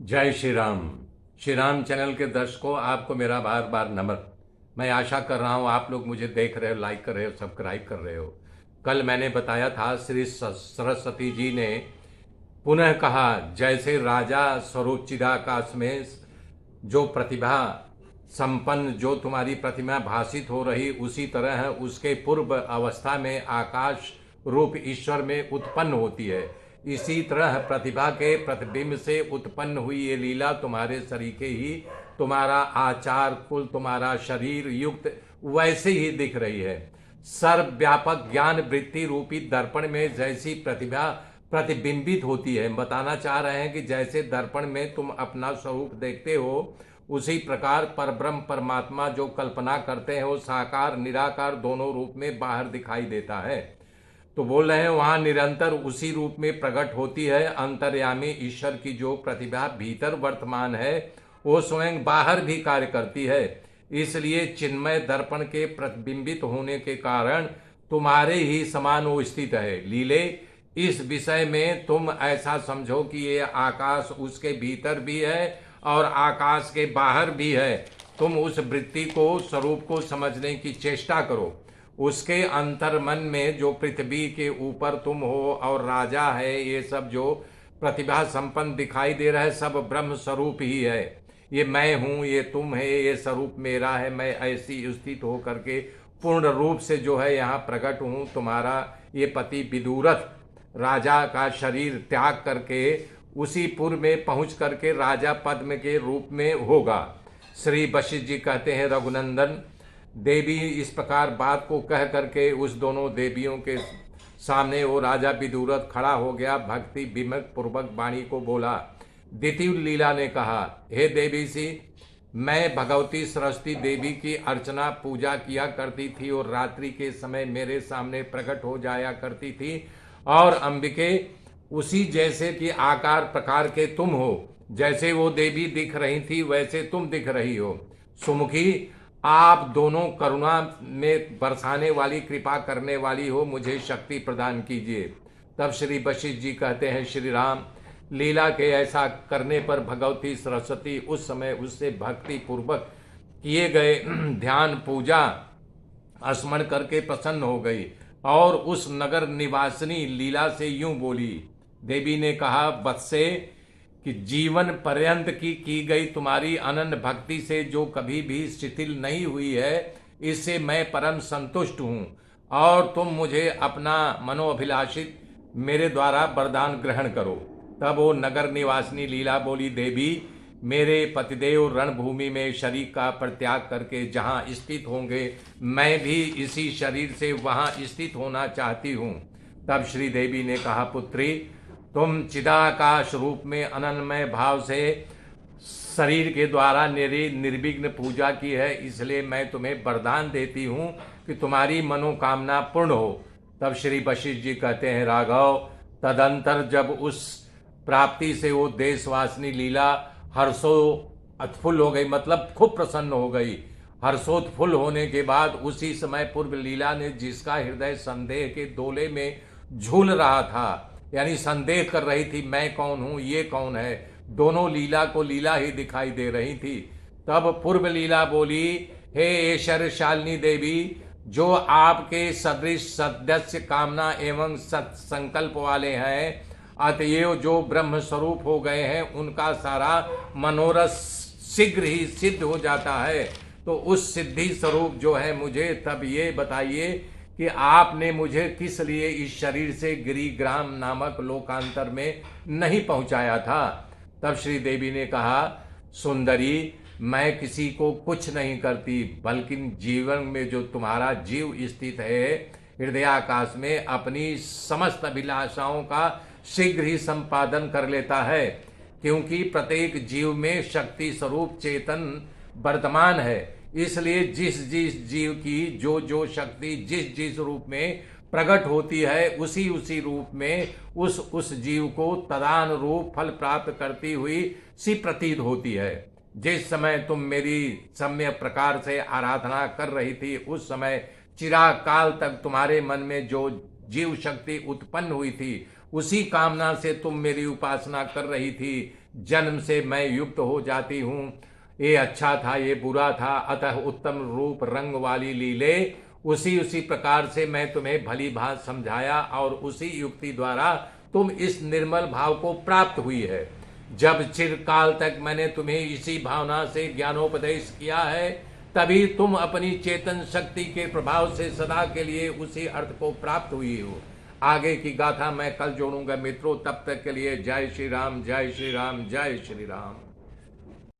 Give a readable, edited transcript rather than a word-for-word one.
जय श्री राम। श्री राम चैनल के दर्शकों, आपको मेरा बार बार नमन। मैं आशा कर रहा हूँ आप लोग मुझे देख रहे हो, लाइक कर रहे हो, सब्सक्राइब कर रहे हो। कल मैंने बताया था श्री सरस्वती जी ने पुनः कहा, जैसे राजा स्वरूप चिदाकाश में जो प्रतिभा संपन्न, जो तुम्हारी प्रतिमा भाषित हो रही, उसी तरह उसके पूर्व अवस्था में आकाश रूप ईश्वर में उत्पन्न होती है। इसी तरह प्रतिभा के प्रतिबिंब से उत्पन्न हुई ये लीला तुम्हारे सरीखे ही, तुम्हारा आचार कुल, तुम्हारा शरीर युक्त वैसे ही दिख रही है। सर्वव्यापक ज्ञान वृत्ति रूपी दर्पण में जैसी प्रतिभा प्रतिबिंबित होती है, बताना चाह रहे हैं कि जैसे दर्पण में तुम अपना स्वरूप देखते हो, उसी प्रकार परब्रह्म परमात्मा जो कल्पना करते हैं वो साकार निराकार दोनों रूप में बाहर दिखाई देता है। तो बोल रहे हैं वहां निरंतर उसी रूप में प्रकट होती है। अंतर्यामी ईश्वर की जो प्रतिभा भीतर वर्तमान है वो स्वयं बाहर भी कार्य करती है। इसलिए चिन्मय दर्पण के प्रतिबिंबित होने के कारण तुम्हारे ही समान वो स्थित है। लीले, इस विषय में तुम ऐसा समझो कि ये आकाश उसके भीतर भी है और आकाश के बाहर भी है। तुम उस वृत्ति को, स्वरूप को समझने की चेष्टा करो। उसके अंतर मन में जो पृथ्वी के ऊपर तुम हो और राजा है, ये सब जो प्रतिभा संपन्न दिखाई दे रहा है, सब ब्रह्म स्वरूप ही है। ये मैं हूँ, ये तुम है, ये स्वरूप मेरा है। मैं ऐसी स्थित हो करके पूर्ण रूप से जो है यहाँ प्रकट हूँ। तुम्हारा ये पति विदुरथ राजा का शरीर त्याग करके उसी पुर में पहुँच करके राजा पद्म के रूप में होगा। श्री वशिष्ठ जी कहते हैं, रघुनंदन देवी इस प्रकार बात को कह करके उस दोनों देवियों के सामने वो राजा विदुरथ खड़ा हो गया। भक्ति विमक पूर्वक वाणी को बोला। द्वितीय लीला ने कहा, हे देवी सी, मैं भगवती सरस्वती देवी की अर्चना पूजा किया करती थी और रात्रि के समय मेरे सामने प्रकट हो जाया करती थी। और अंबिके, उसी जैसे कि आकार प्रकार के तुम हो, जैसे वो देवी दिख रही थी वैसे तुम दिख रही हो। सुमुखी, आप दोनों करुणा में बरसाने वाली, कृपा करने वाली हो, मुझे शक्ति प्रदान कीजिए। तब श्री वशिष्ठ जी कहते हैं, श्री राम लीला के ऐसा करने पर भगवती सरस्वती उस समय उससे भक्ति पूर्वक किए गए ध्यान पूजा स्मरण करके प्रसन्न हो गई और उस नगर निवासिनी लीला से यूं बोली। देवी ने कहा, वत्से, कि जीवन पर्यंत की गई तुम्हारी अनन्य भक्ति से जो कभी भी शिथिल नहीं हुई है, इससे मैं परम संतुष्ट हूँ और तुम मुझे अपना मनोअभिलाषित मेरे द्वारा वरदान ग्रहण करो। तब वो नगर निवासिनी लीला बोली, देवी, मेरे पतिदेव रणभूमि में शरीर का परित्याग करके जहाँ स्थित होंगे, मैं भी इसी शरीर से वहाँ स्थित होना चाहती हूँ। तब श्री देवी ने कहा, पुत्री, तुम चिदाकाश रूप में अनन्यमय भाव से शरीर के द्वारा मेरी निर्विघ्न पूजा की है, इसलिए मैं तुम्हें वरदान देती हूँ कि तुम्हारी मनोकामना पूर्ण हो। तब श्री वशिष्ठ जी कहते हैं, राघव, तदंतर जब उस प्राप्ति से वो देशवासिनी लीला हर्षोत्फुल्ल हो गई, मतलब खूब प्रसन्न हो गई। हर्षोत्फुल्ल होने के बाद उसी समय पूर्व लीला ने, जिसका हृदय संदेह के दोले में झूल रहा था, यानी संदेह कर रही थी मैं कौन हूँ, ये कौन है, दोनों लीला को लीला ही दिखाई दे रही थी। तब पूर्व लीला बोली, हे ऐश्वर्यशालिनी देवी, जो आपके सदृश सदस्य कामना एवं संकल्प वाले हैं, अतएव जो ब्रह्म स्वरूप हो गए हैं, उनका सारा मनोरथ शीघ्र ही सिद्ध हो जाता है। तो उस सिद्धि स्वरूप जो है, मुझे तब ये बताइए कि आपने मुझे किस लिए इस शरीर से गिरिग्राम नामक लोकांतर में नहीं पहुंचाया था। तब श्री देवी ने कहा, सुंदरी, मैं किसी को कुछ नहीं करती, बल्कि जीवन में जो तुम्हारा जीव स्थित है हृदयाकाश में, अपनी समस्त अभिलाषाओं का शीघ्र ही संपादन कर लेता है। क्योंकि प्रत्येक जीव में शक्ति स्वरूप चेतन वर्तमान है, इसलिए जिस जिस जीव की जो जो शक्ति जिस जिस रूप में प्रकट होती है, उसी उसी रूप में उस जीव को तदानुरूप फल प्राप्त करती हुई सी प्रतीत होती है। जिस समय तुम मेरी सम्यक प्रकार से आराधना कर रही थी, उस समय चिराग काल तक तुम्हारे मन में जो जीव शक्ति उत्पन्न हुई थी, उसी कामना से तुम मेरी उपासना कर रही थी। जन्म से मैं युक्त हो जाती हूँ। ये अच्छा था, ये बुरा था, अतः उत्तम रूप रंग वाली लीले उसी उसी प्रकार से मैं तुम्हें भली भांति समझाया और उसी युक्ति द्वारा तुम इस निर्मल भाव को प्राप्त हुई है। जब चिरकाल तक मैंने तुम्हें इसी भावना से ज्ञानोपदेश किया है, तभी तुम अपनी चेतन शक्ति के प्रभाव से सदा के लिए उसी अर्थ को प्राप्त हुई हो। आगे की गाथा मैं कल जोड़ूंगा मित्रों। तब तक के लिए जय श्री राम, जय श्री राम, जय श्री राम।